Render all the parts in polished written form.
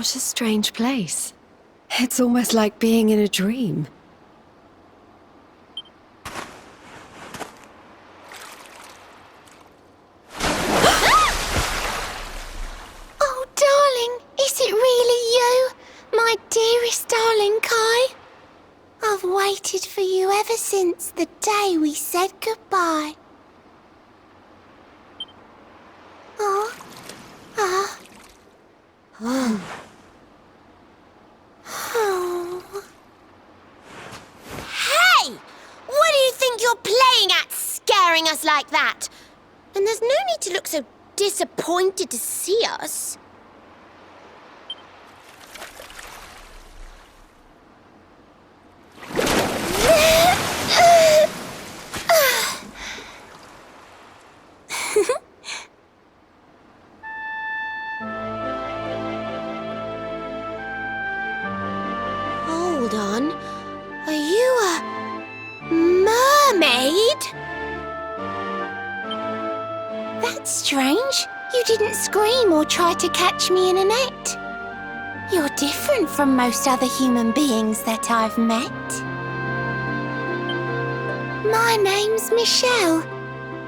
What a strange place. It's almost like being in a dream. Oh, darling, is it really you? My dearest darling Kai? I've waited for you ever since the day we said goodbye. Oh. Hey! What do you think you're playing at, scaring us like that? And there's no need to look so disappointed to see us. Hold on. Are you a mermaid? That's strange. You didn't scream or try to catch me in a net. You're different from most other human beings that I've met. My name's Michelle.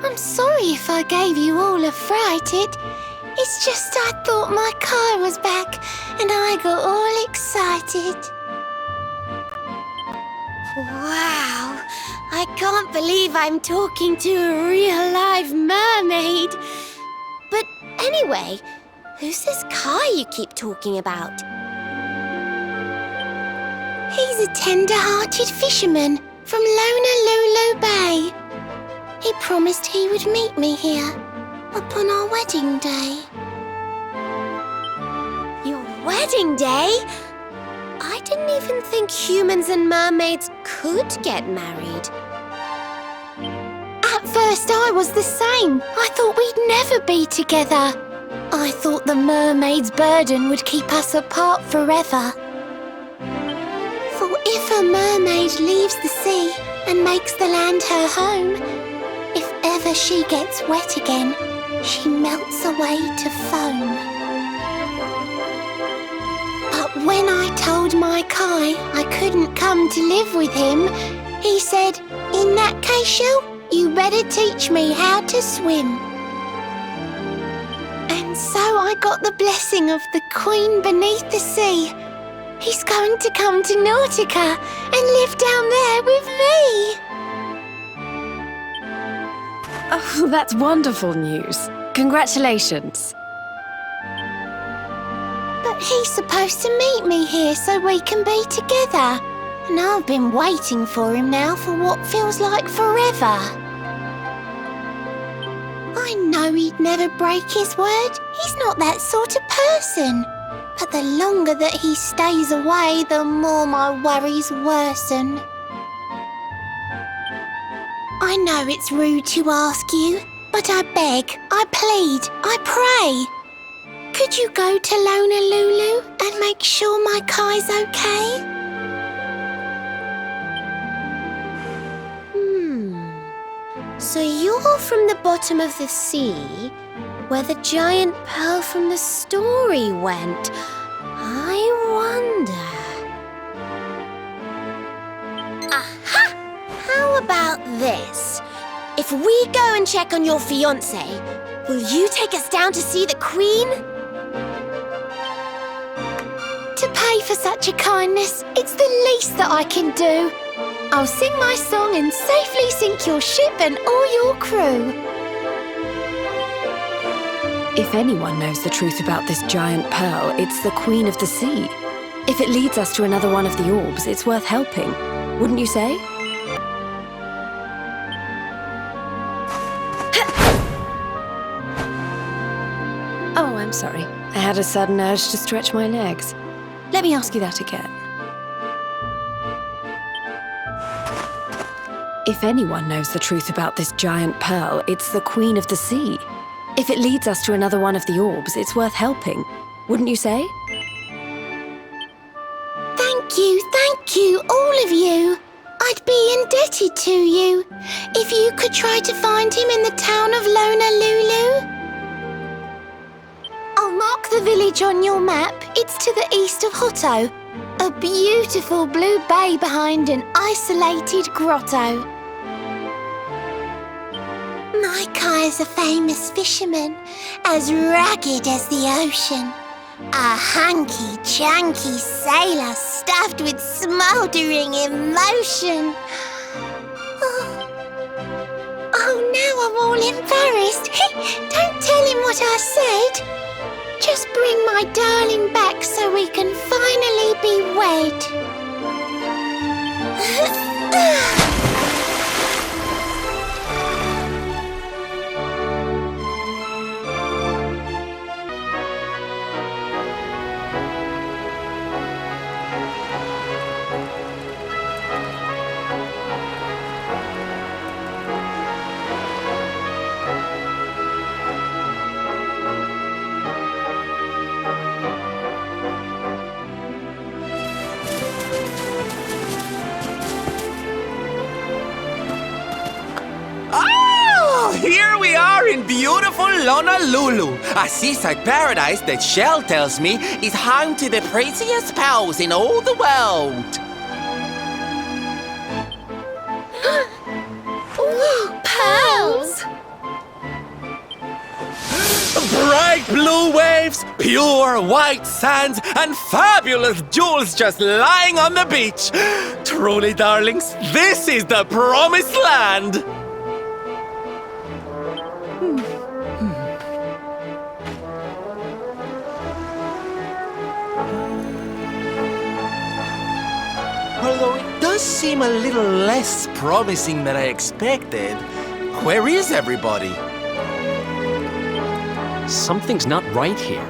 I'm sorry if I gave you all a fright. It's just I thought my car was back and I got all excited. Wow, I can't believe I'm talking to a real live mermaid. But anyway, who's this Kai you keep talking about? He's a tender-hearted fisherman from Lonalulu Bay. He promised he would meet me here upon our wedding day. Your wedding day? I didn't even think humans and mermaids could get married. At first I was the same. I thought we'd never be together. I thought the mermaid's burden would keep us apart forever. For if a mermaid leaves the sea and makes the land her home, if ever she gets wet again, she melts away to foam. But when I told my Kai I couldn't come to live with him, he said, "In that case, Shell, you better teach me how to swim." And so I got the blessing of the Queen beneath the sea. He's going to come to Nautica and live down there with me. Oh, that's wonderful news. Congratulations. But he's supposed to meet me here so we can be together. And I've been waiting for him now for what feels like forever. I know he'd never break his word. He's not that sort of person. But the longer that he stays away, the more my worries worsen. I know it's rude to ask you, but I beg, I plead, I pray. Could you go to Lonalulu and make sure my Kai's okay? So you're from the bottom of the sea, where the giant pearl from the story went. I wonder... Aha! How about this? If we go and check on your fiancé, will you take us down to see the Queen? To pay for such a kindness, it's the least that I can do. I'll sing my song and safely sink your ship and all your crew. If anyone knows the truth about this giant pearl, it's the Queen of the Sea. If it leads us to another one of the orbs, it's worth helping. Wouldn't you say? Oh, I'm sorry. I had a sudden urge to stretch my legs. Let me ask you that again. If anyone knows the truth about this giant pearl, it's the Queen of the Sea. If it leads us to another one of the orbs, it's worth helping. Wouldn't you say? Thank you, all of you. I'd be indebted to you. If you could try to find him in the town of Lonalulu. I'll mark the village on your map? It's to the east of Hotto. A beautiful blue bay behind an isolated grotto. My Kai is a famous fisherman, as rugged as the ocean. A hanky-janky sailor stuffed with smouldering emotion. Oh, now I'm all embarrassed. Don't tell him what I said. Just bring my darling back so we can finally be wed. Here we are in beautiful Lonalulu, a seaside paradise that Shell tells me is home to the prettiest pearls in all the world. Ooh, pearls! Bright blue waves, pure white sands, and fabulous jewels just lying on the beach. Truly, darlings, this is the promised land. Although it does seem a little less promising than I expected. Where is everybody? Something's not right here.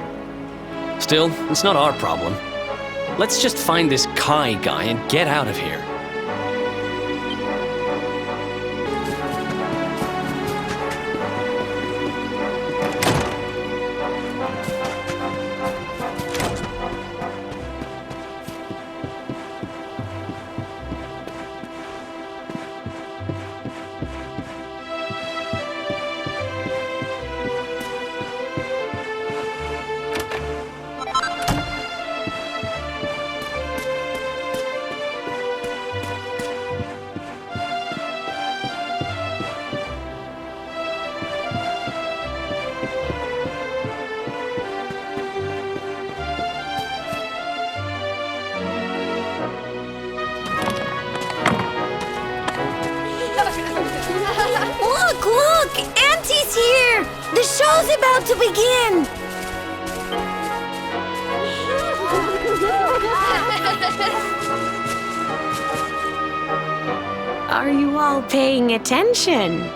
Still, it's not our problem. Let's just find this Kai guy and get out of here. Look! Auntie's here! The show's about to begin! Are you all paying attention?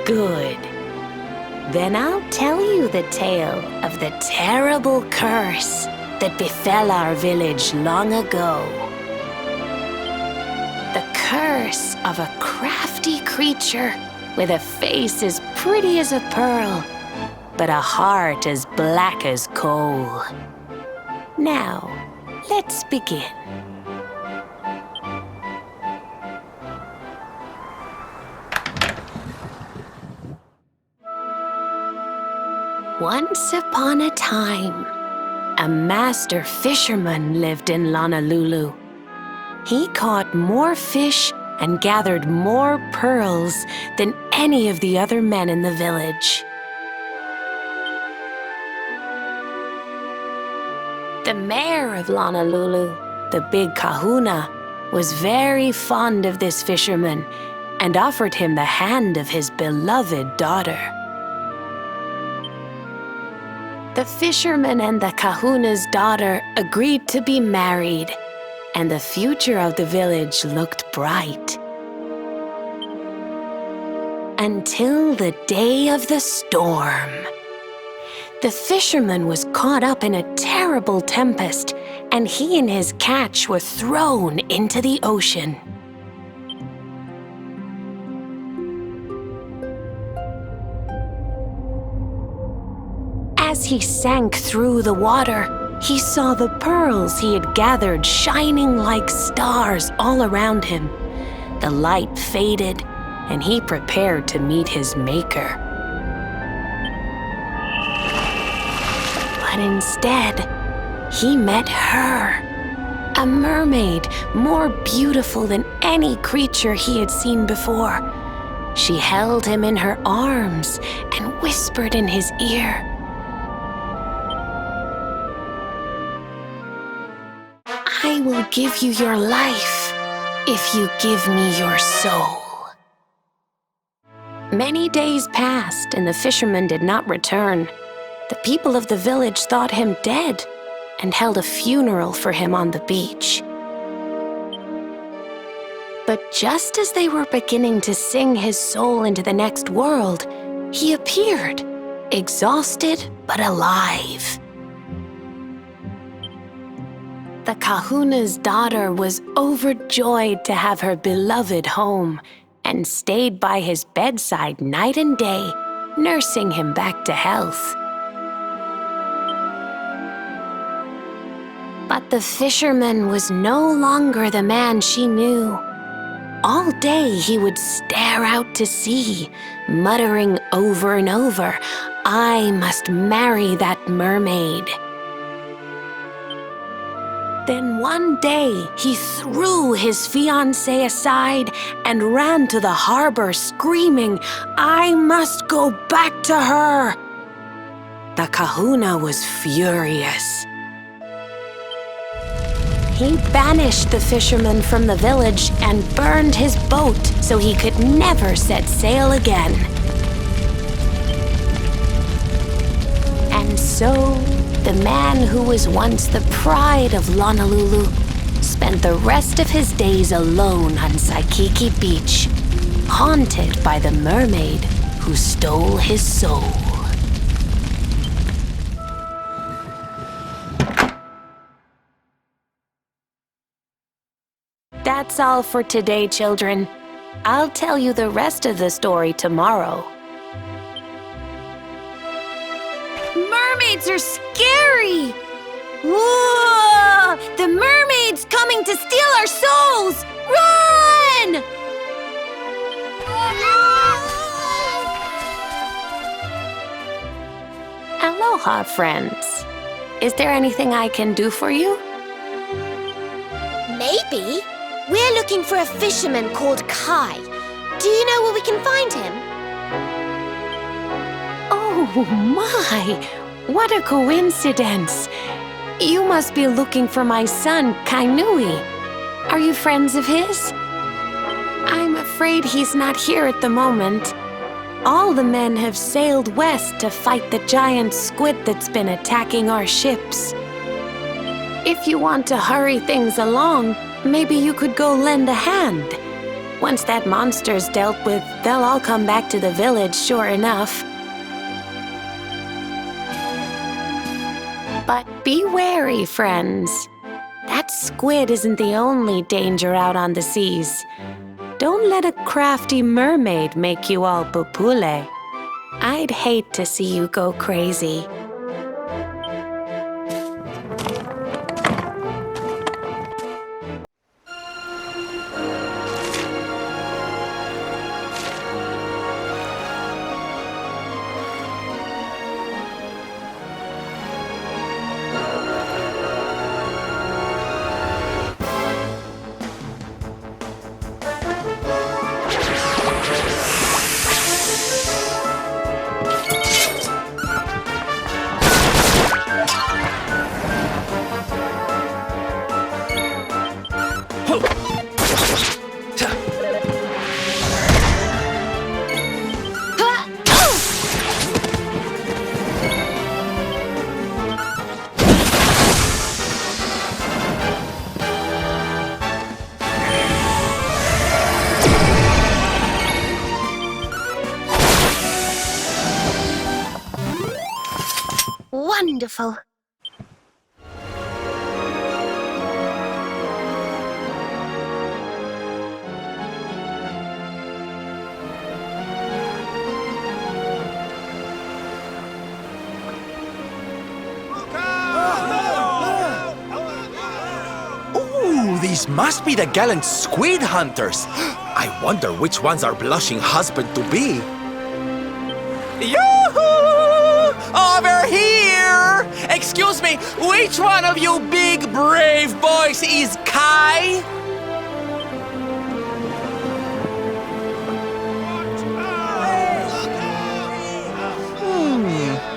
Good. Then I'll tell you the tale of the terrible curse that befell our village long ago. The curse of a crafty creature with a face as pretty as a pearl, but a heart as black as coal. Now, let's begin. Once upon a time, a master fisherman lived in Lonalulu. He caught more fish and gathered more pearls than any of the other men in the village. The mayor of Lonalulu, the big kahuna, was very fond of this fisherman and offered him the hand of his beloved daughter. The fisherman and the kahuna's daughter agreed to be married, and the future of the village looked bright. Until the day of the storm. The fisherman was caught up in a terrible tempest, and he and his catch were thrown into the ocean. As he sank through the water, he saw the pearls he had gathered shining like stars all around him. The light faded, and he prepared to meet his maker. But instead, he met her. A mermaid more beautiful than any creature he had seen before. She held him in her arms and whispered in his ear, "I will give you your life if you give me your soul." Many days passed and the fisherman did not return. The people of the village thought him dead and held a funeral for him on the beach. But just as they were beginning to sing his soul into the next world, he appeared, exhausted but alive. The kahuna's daughter was overjoyed to have her beloved home and stayed by his bedside night and day, nursing him back to health. But the fisherman was no longer the man she knew. All day he would stare out to sea, muttering over and over, "I must marry that mermaid." Then one day he threw his fiancée aside and ran to the harbor screaming, "I must go back to her." The kahuna was furious. He banished the fisherman from the village and burned his boat so he could never set sail again. And so, the man who was once the pride of Lonalulu spent the rest of his days alone on Saikiki Beach, haunted by the mermaid who stole his soul. That's all for today, children. I'll tell you the rest of the story tomorrow. Mermaids are scary! Whoa! The mermaid's coming to steal our souls! Run! Aloha, friends. Is there anything I can do for you? Maybe. We're looking for a fisherman called Kai. Do you know where we can find him? Oh my! What a coincidence! You must be looking for my son, Kainui. Are you friends of his? I'm afraid he's not here at the moment. All the men have sailed west to fight the giant squid that's been attacking our ships. If you want to hurry things along, maybe you could go lend a hand. Once that monster's dealt with, they'll all come back to the village, sure enough. But be wary, friends. That squid isn't the only danger out on the seas. Don't let a crafty mermaid make you all pupule. I'd hate to see you go crazy. Wonderful. Ooh, these must be the gallant squid hunters. I wonder which one's our blushing husband to be. Yoo-hoo! Over here! Excuse me, which one of you big brave boys is Kai?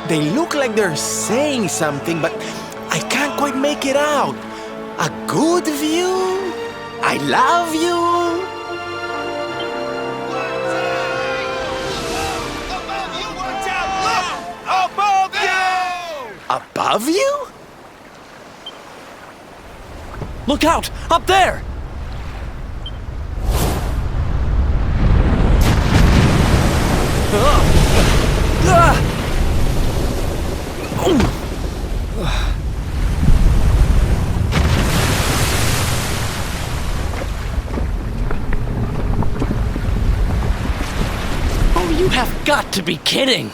They look like they're saying something, but I can't quite make it out. A good view? I love you? Above you? Look out! Up there! Oh, you have got to be kidding!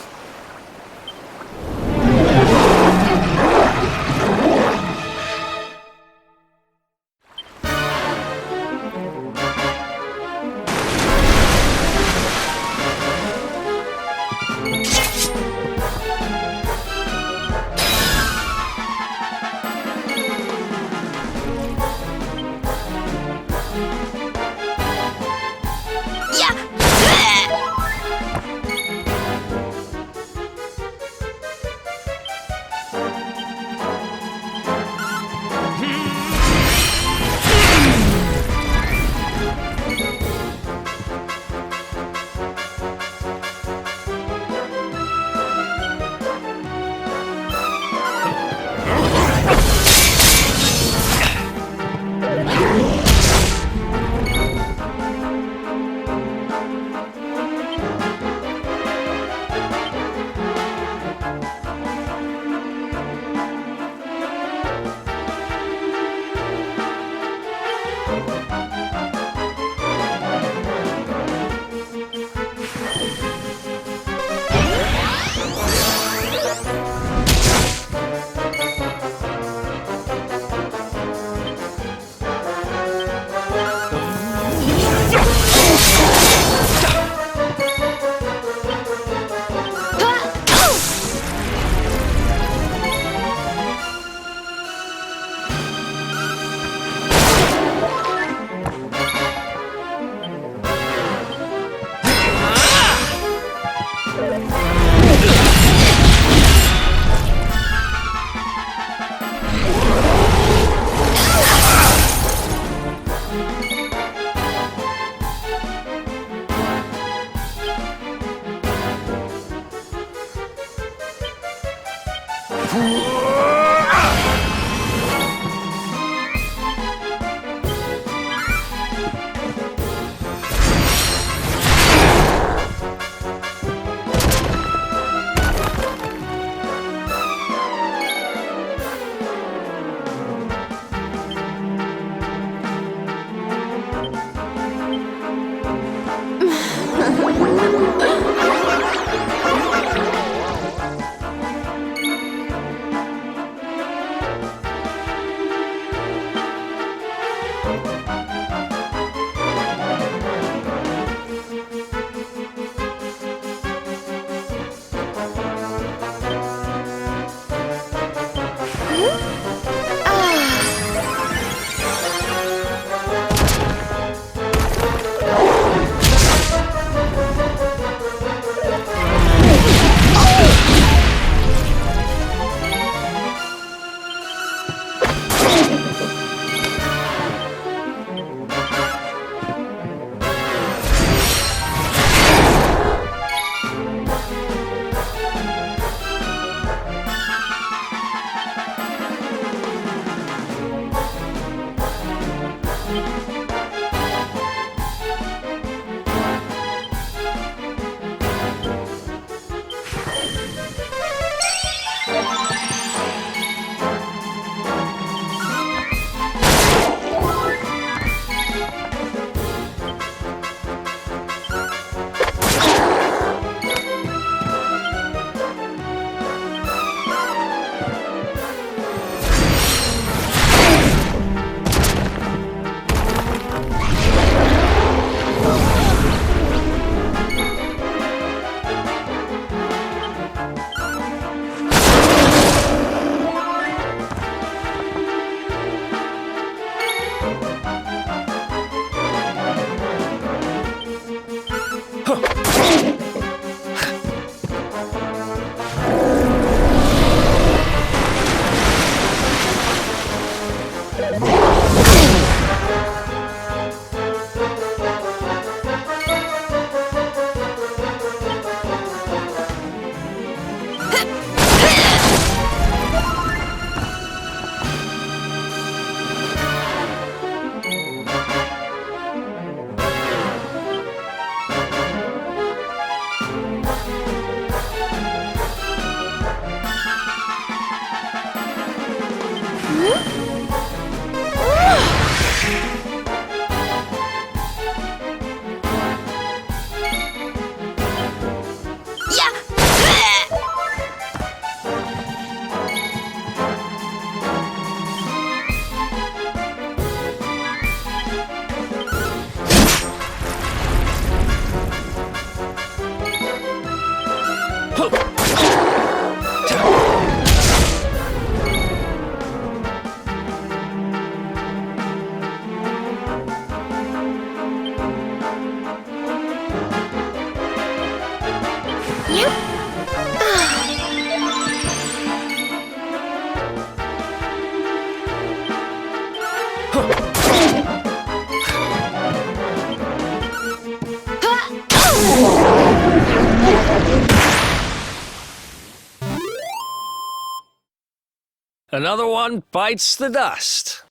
Another one bites the dust.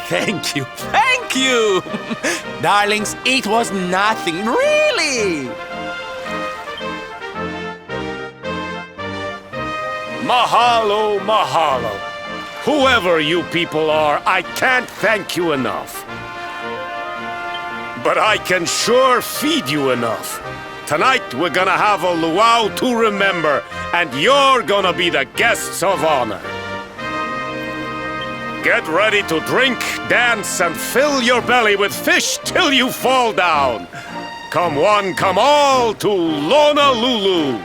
Thank you, thank you! Darlings, it was nothing, really! Mahalo, mahalo. Whoever you people are, I can't thank you enough. But I can sure feed you enough. Tonight we're gonna have a luau to remember, and you're gonna be the guests of honor. Get ready to drink, dance, and fill your belly with fish till you fall down. Come one, come all to Lonalulu.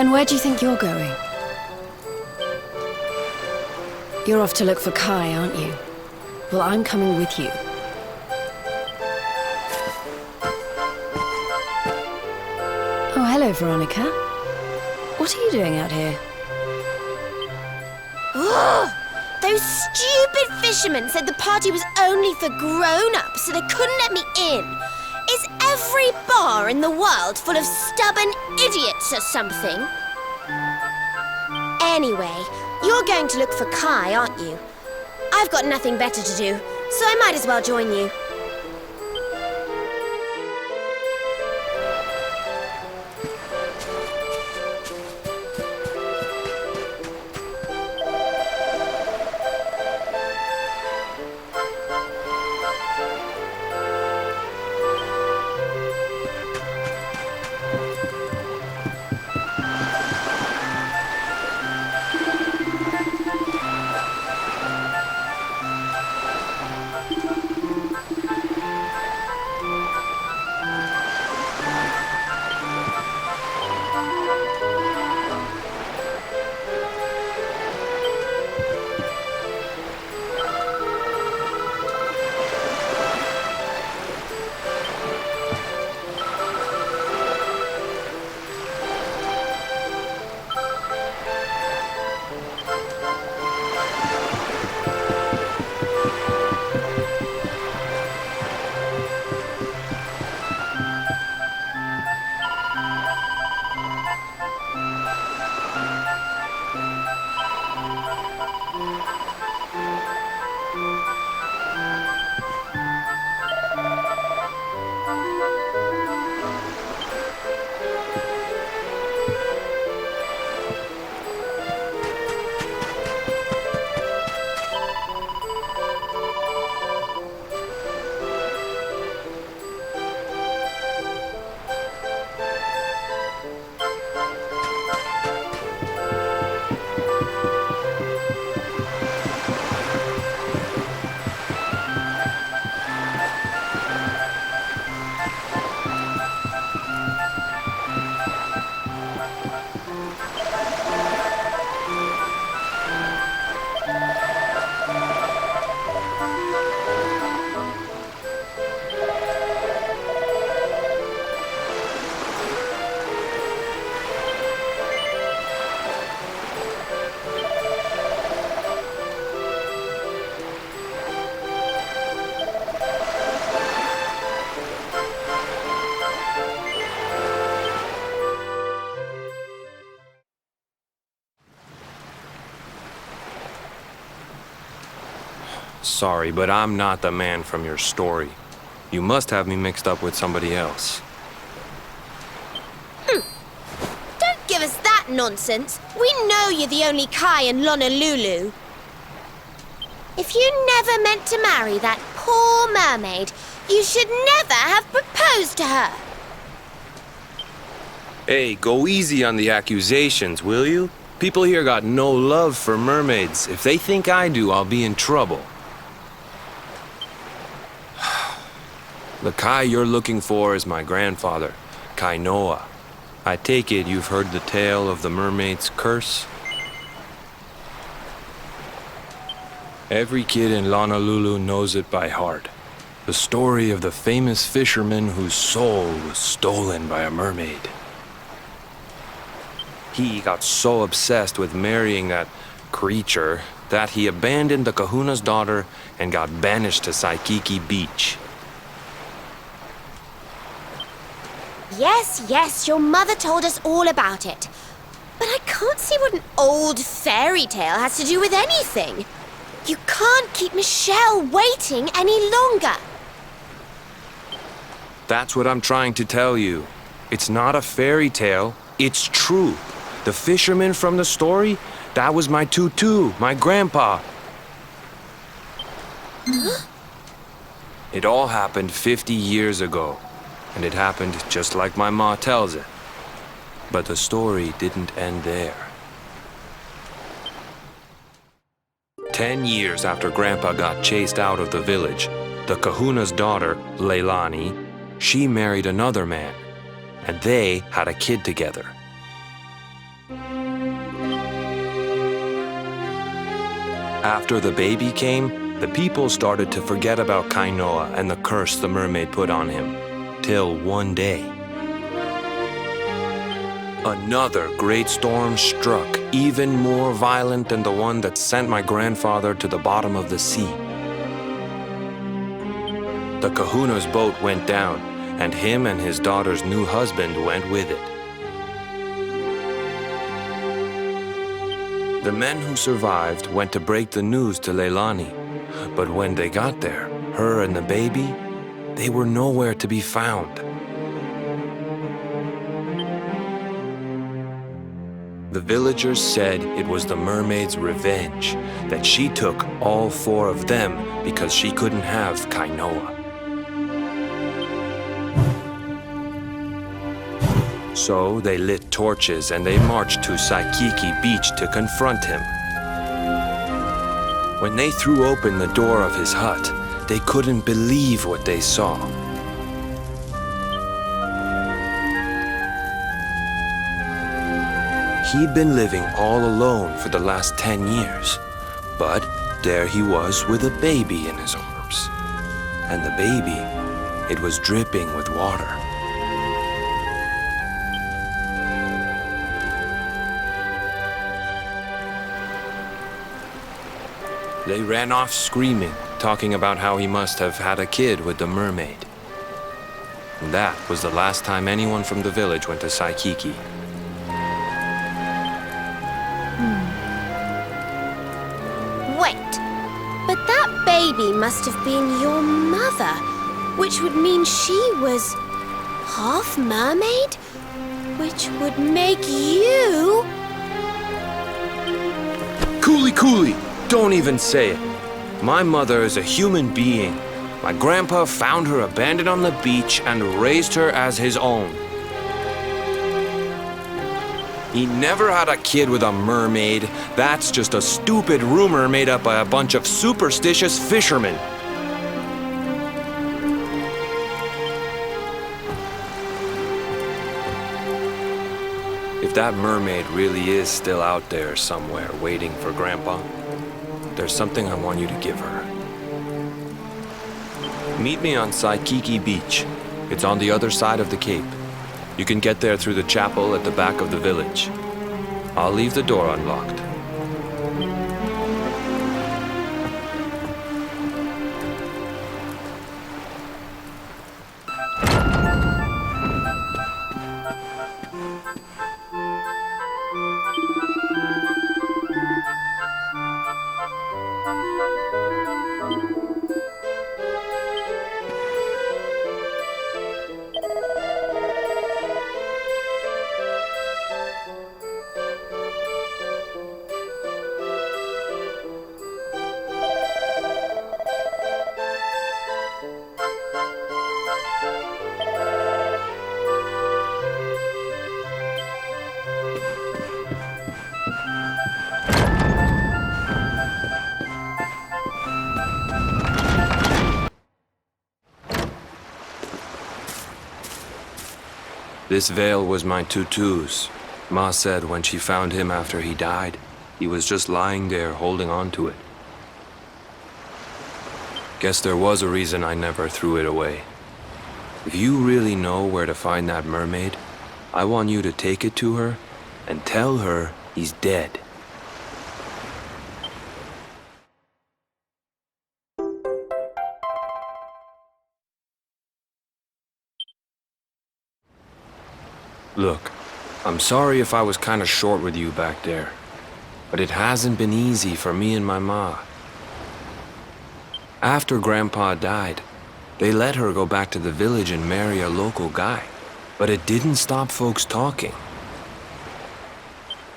And where do you think you're going? You're off to look for Kai, aren't you? Well, I'm coming with you. Oh, hello, Veronica. What are you doing out here? Ugh! Those stupid fishermen said the party was only for grown-ups, so they couldn't let me in. Is every bar in the world full of stubborn idiots or something? Anyway, you're going to look for Kai, aren't you? I've got nothing better to do, so I might as well join you. Sorry, but I'm not the man from your story. You must have me mixed up with somebody else. Don't give us that nonsense. We know you're the only Kai in Lonalulu. If you never meant to marry that poor mermaid, you should never have proposed to her. Hey, go easy on the accusations, will you? People here got no love for mermaids. If they think I do, I'll be in trouble. The Kai you're looking for is my grandfather, Kainui. I take it you've heard the tale of the mermaid's curse? Every kid in Lonalulu knows it by heart. The story of the famous fisherman whose soul was stolen by a mermaid. He got so obsessed with marrying that creature that he abandoned the kahuna's daughter and got banished to Saikiki Beach. Yes, your mother told us all about it. But I can't see what an old fairy tale has to do with anything. You can't keep Michelle waiting any longer. That's what I'm trying to tell you. It's not a fairy tale, it's true. The fisherman from the story, that was my tutu, my grandpa. It all happened 50 years ago, and it happened just like my ma tells it. But the story didn't end there. 10 years after Grandpa got chased out of the village, the kahuna's daughter, Leilani, she married another man, and they had a kid together. After the baby came, the people started to forget about Kainui and the curse the mermaid put on him. Till one day, another great storm struck, even more violent than the one that sent my grandfather to the bottom of the sea. The kahuna's boat went down, and him and his daughter's new husband went with it. The men who survived went to break the news to Leilani, but when they got there, her and the baby, they were nowhere to be found. The villagers said it was the mermaid's revenge, that she took all 4 of them because she couldn't have Kainui. So they lit torches and they marched to Saikiki Beach to confront him. When they threw open the door of his hut, they couldn't believe what they saw. He'd been living all alone for the last 10 years, but there he was with a baby in his arms. And the baby, it was dripping with water. They ran off screaming, talking about how he must have had a kid with the mermaid. And that was the last time anyone from the village went to Saikiki. Wait, but that baby must have been your mother, which would mean she was half mermaid, which would make you... Cooley! Don't even say it. My mother is a human being. My grandpa found her abandoned on the beach and raised her as his own. He never had a kid with a mermaid. That's just a stupid rumor made up by a bunch of superstitious fishermen. If that mermaid really is still out there somewhere waiting for Grandpa, there's something I want you to give her. Meet me on Saikiki Beach. It's on the other side of the cape. You can get there through the chapel at the back of the village. I'll leave the door unlocked. This veil was my tutu's. Ma said when she found him after he died, he was just lying there holding on to it. Guess there was a reason I never threw it away. If you really know where to find that mermaid, I want you to take it to her and tell her he's dead. Look, I'm sorry if I was kind of short with you back there, but it hasn't been easy for me and my ma. After Grandpa died, they let her go back to the village and marry a local guy, but it didn't stop folks talking.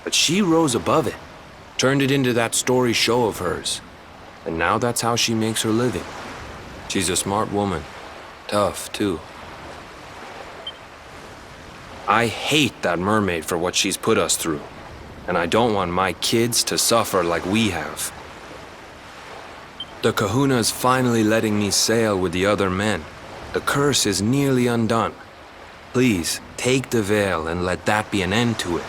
But she rose above it, turned it into that story show of hers, and now that's how she makes her living. She's a smart woman, tough too. I hate that mermaid for what she's put us through, and I don't want my kids to suffer like we have. The kahuna's finally letting me sail with the other men. The curse is nearly undone. Please, take the veil and let that be an end to it.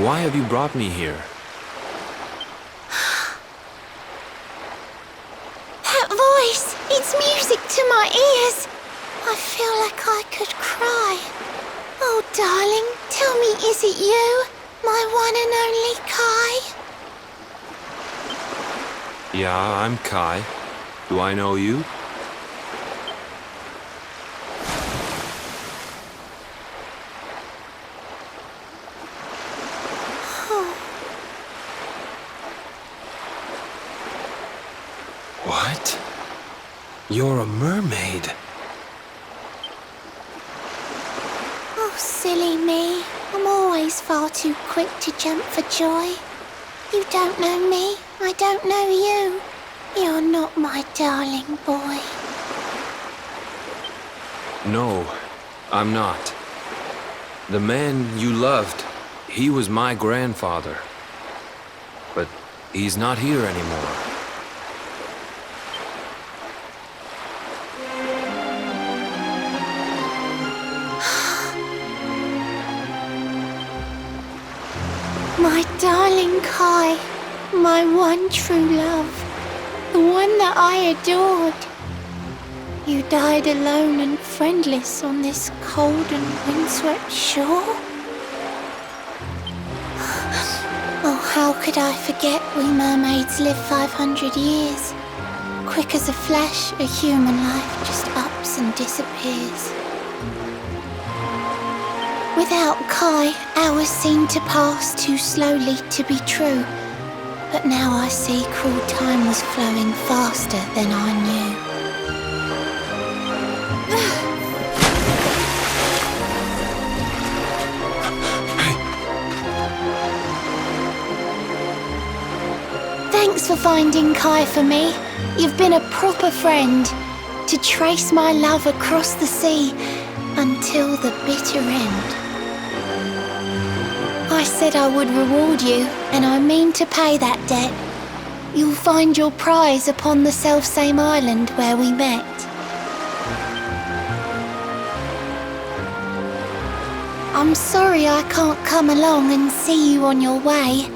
Why have you brought me here? That voice! It's music to my ears! I feel like I could cry. Oh, darling, tell me, is it you? My one and only Kai? Yeah, I'm Kai. Do I know you? What? You're a mermaid. Oh, silly me. I'm always far too quick to jump for joy. You don't know me, I don't know you. You're not my darling boy. No, I'm not. The man you loved, he was my grandfather. But he's not here anymore. My darling Kai, my one true love, the one that I adored. You died alone and friendless on this cold and windswept shore? Oh, how could I forget we mermaids live 500 years? Quick as a flash, a human life just ups and disappears. Without Kai, hours seem to pass too slowly to be true. But now I see cruel time was flowing faster than I knew. Thanks for finding Kai for me. You've been a proper friend. To trace my love across the sea until the bitter end. I said I would reward you, and I mean to pay that debt. You'll find your prize upon the selfsame island where we met. I'm sorry I can't come along and see you on your way,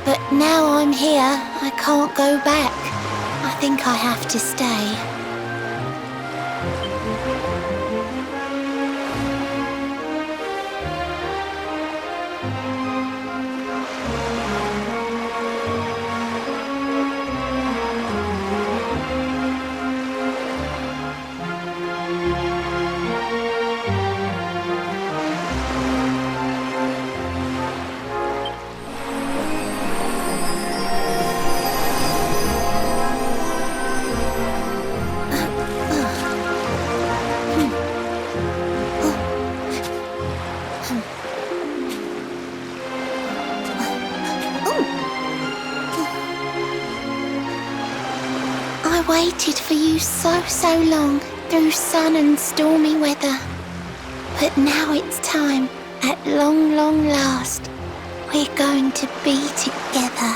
but now I'm here, I can't go back. I think I have to stay. I waited for you so long, through sun and stormy weather. But now it's time, at long last, we're going to be together.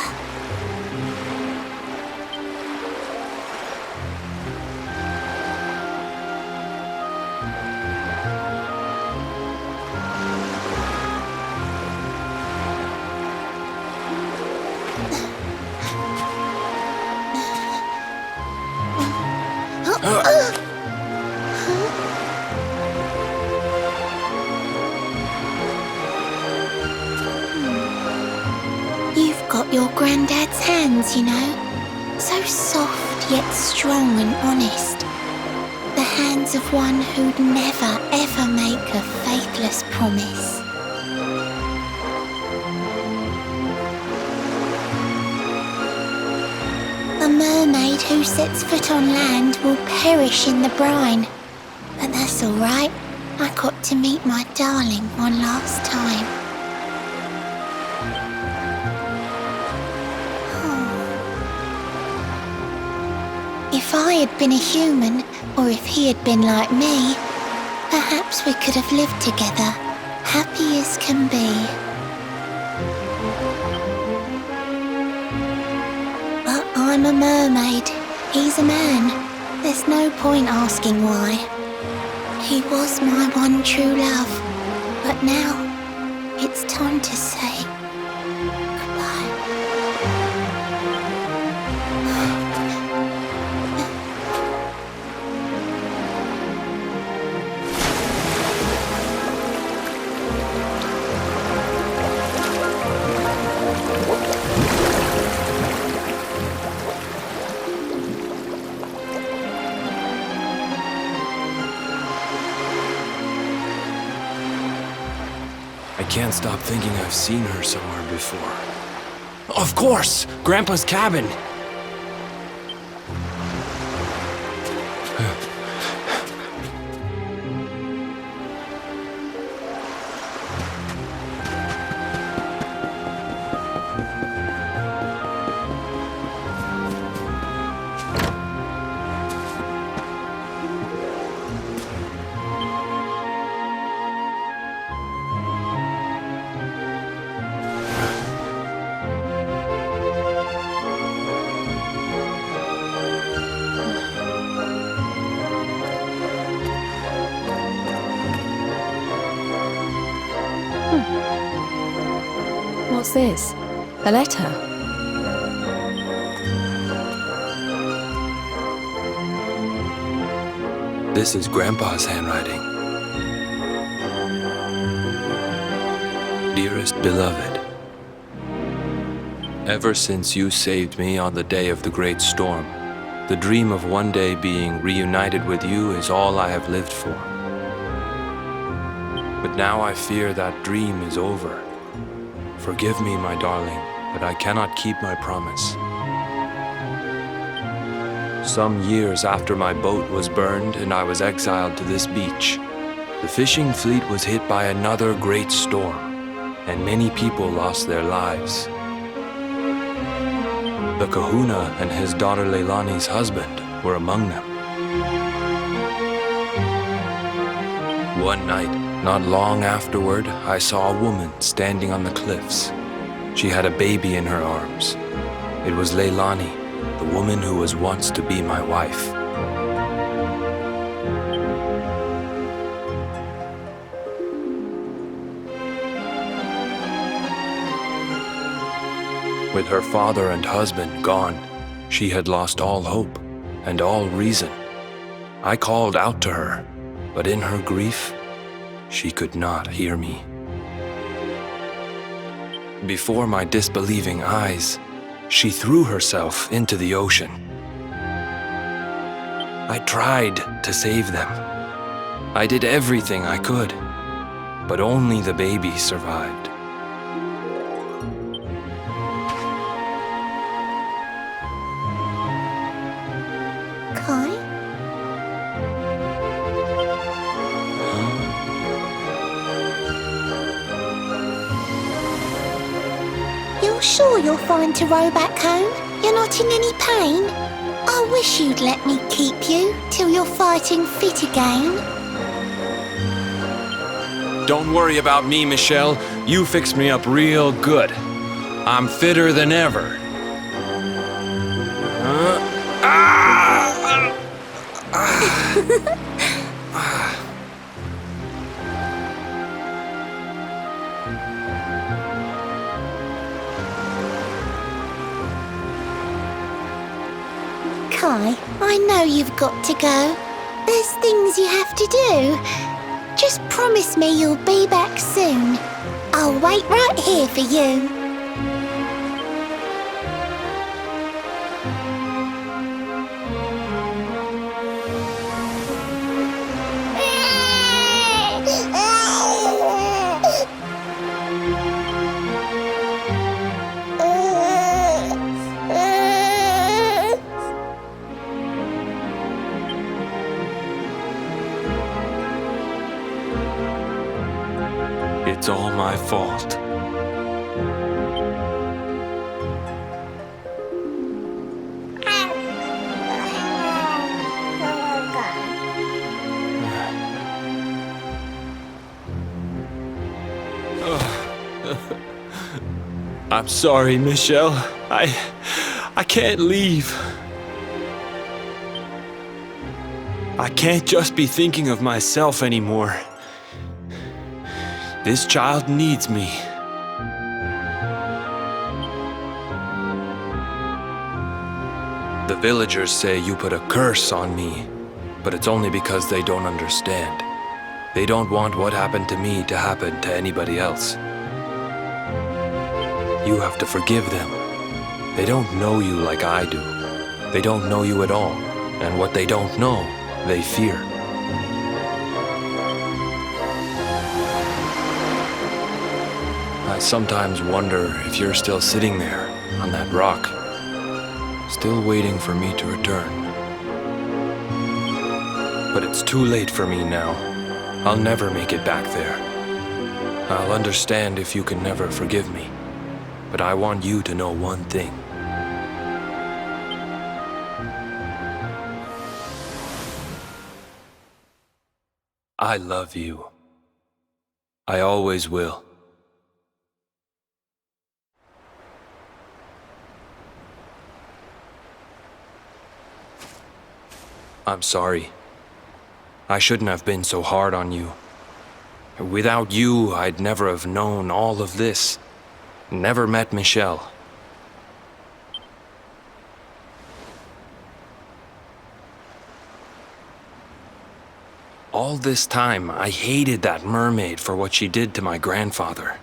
You've got your granddad's hands, you know. So soft yet strong and honest. The hands of one who'd never ever make a faithless promise. A mermaid who sets foot on land will perish in the brine. But that's all right. I got to meet my darling one last time. If I had been a human, or if he had been like me, perhaps we could have lived together, happy as can be. But I'm a mermaid, he's a man. There's no point asking why. He was my one true love, but now it's time to say can't stop thinking I've seen her somewhere before. Of course! Grandpa's cabin! What's this? A letter? This is Grandpa's handwriting. Dearest beloved, ever since you saved me on the day of the great storm, the dream of one day being reunited with you is all I have lived for. But now I fear that dream is over. Forgive me, my darling, but I cannot keep my promise. Some years after my boat was burned and I was exiled to this beach, the fishing fleet was hit by another great storm, and many people lost their lives. The kahuna and his daughter Leilani's husband were among them. One night, not long afterward, I saw a woman standing on the cliffs. She had a baby in her arms. It was Leilani, the woman who was once to be my wife. With her father and husband gone, she had lost all hope and all reason. I called out to her, but in her grief, she could not hear me. Before my disbelieving eyes, she threw herself into the ocean. I tried to save them. I did everything I could, but only the baby survived. Kai? You're sure you're fine to row back home? You're not in any pain? I wish you'd let me keep you till you're fighting fit again. Don't worry about me, Michelle. You fixed me up real good. I'm fitter than ever. Kai, I know you've got to go. There's things you have to do. Just promise me you'll be back soon. I'll wait right here for you. It's all my fault. I'm sorry, Michelle. I can't leave. I can't just be thinking of myself anymore. This child needs me. The villagers say you put a curse on me, but it's only because they don't understand. They don't want what happened to me to happen to anybody else. You have to forgive them. They don't know you like I do. They don't know you at all, and what they don't know, they fear. I sometimes wonder if you're still sitting there on that rock, still waiting for me to return. But it's too late for me now. I'll never make it back there. I'll understand if you can never forgive me, but I want you to know one thing. I love you. I always will. I'm sorry. I shouldn't have been so hard on you. Without you, I'd never have known all of this. Never met Michelle. All this time, I hated that mermaid for what she did to my grandfather.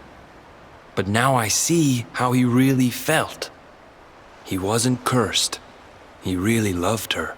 But now I see how he really felt. He wasn't cursed. He really loved her.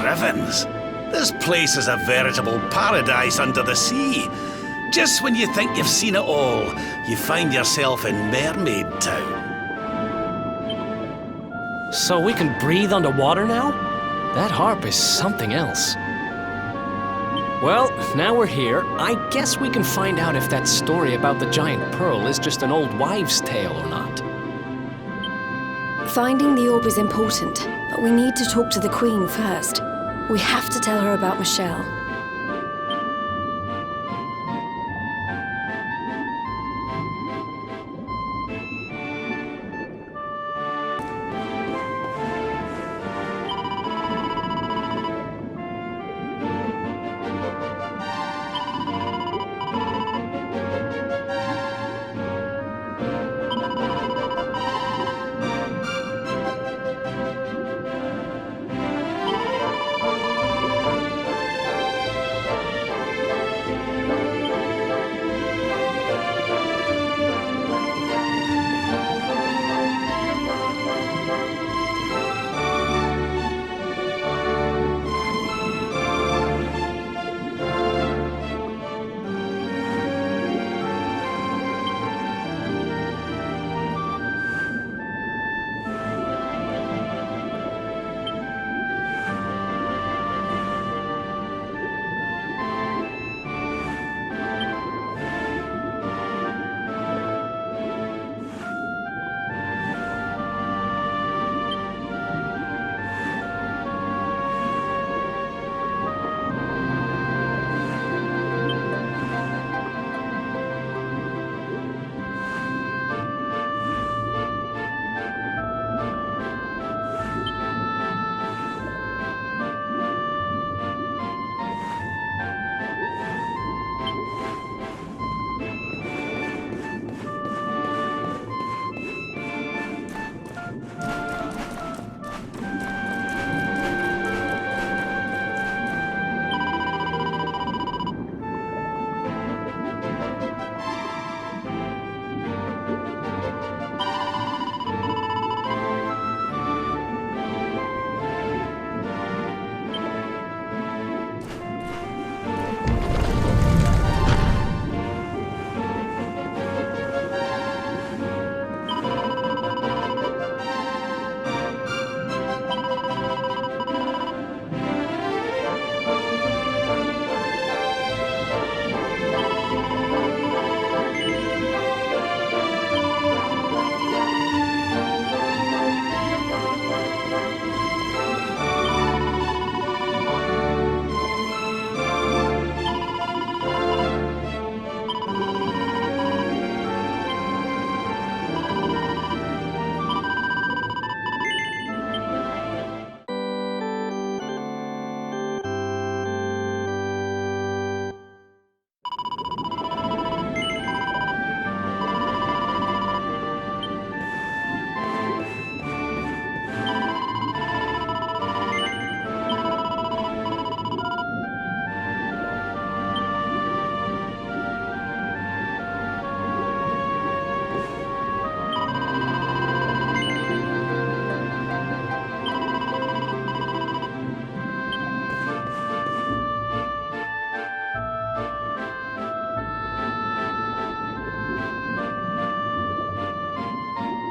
griffins. This place is a veritable paradise under the sea. Just when you think you've seen it all, you find yourself in Mermaid Town. So we can breathe underwater now? That harp is something else. Well, now we're here, I guess we can find out if that story about the giant pearl is just an old wives' tale or not. Finding the orb is important, but we need to talk to the Queen first. We have to tell her about Michelle.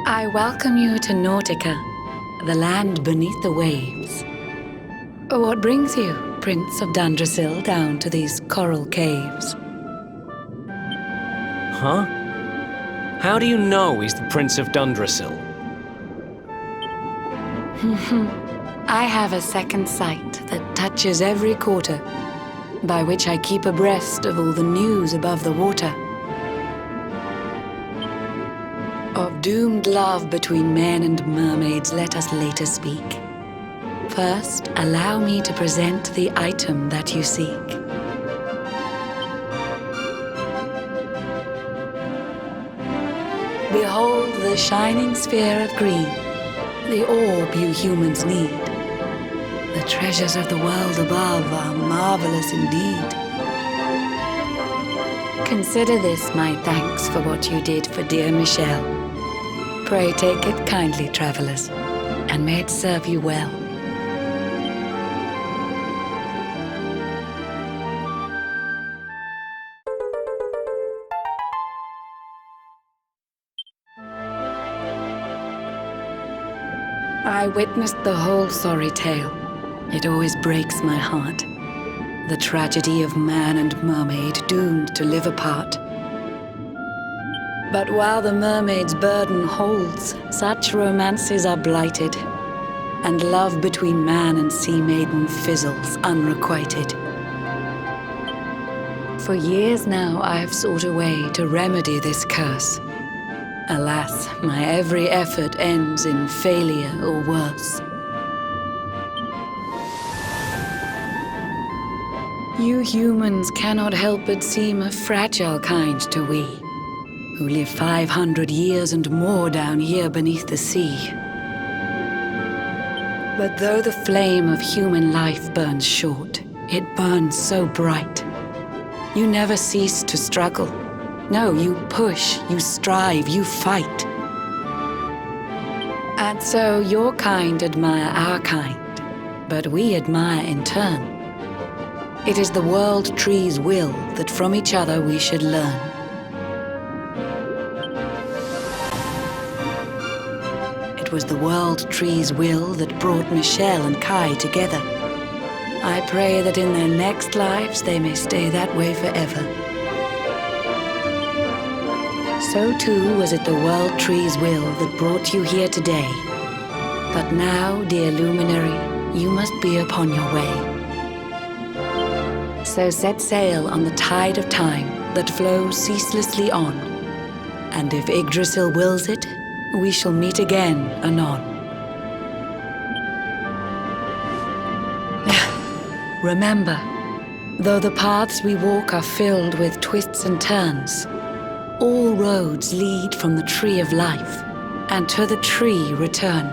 I welcome you to Nautica, the land beneath the waves. What brings you, Prince of Dundrasil, down to these coral caves? Huh? How do you know he's the Prince of Dundrasil? I have a second sight that touches every quarter, by which I keep abreast of all the news above the water. Of doomed love between men and mermaids, let us later speak. First, allow me to present the item that you seek. Behold the shining sphere of green, the orb you humans need. The treasures of the world above are marvelous indeed. Consider this my thanks for what you did for dear Michelle. Pray take it kindly, travelers, and may it serve you well. I witnessed the whole sorry tale. It always breaks my heart. The tragedy of man and mermaid doomed to live apart. But while the mermaid's burden holds, such romances are blighted, and love between man and sea maiden fizzles unrequited. For years now I have sought a way to remedy this curse. Alas, my every effort ends in failure or worse. You humans cannot help but seem a fragile kind to we, who live 500 years and more down here beneath the sea. But though the flame of human life burns short, it burns so bright. You never cease to struggle. No, you push, you strive, you fight. And so your kind admire our kind, but we admire in turn. It is the world tree's will that from each other we should learn. It was the world tree's will that brought Michelle and Kai together. I pray that in their next lives they may stay that way forever. So too was it the world tree's will that brought you here today. But now, dear luminary, you must be upon your way. So set sail on the tide of time that flows ceaselessly on. And if Yggdrasil wills it, we shall meet again anon. Remember, though the paths we walk are filled with twists and turns, all roads lead from the tree of life, and to the tree return.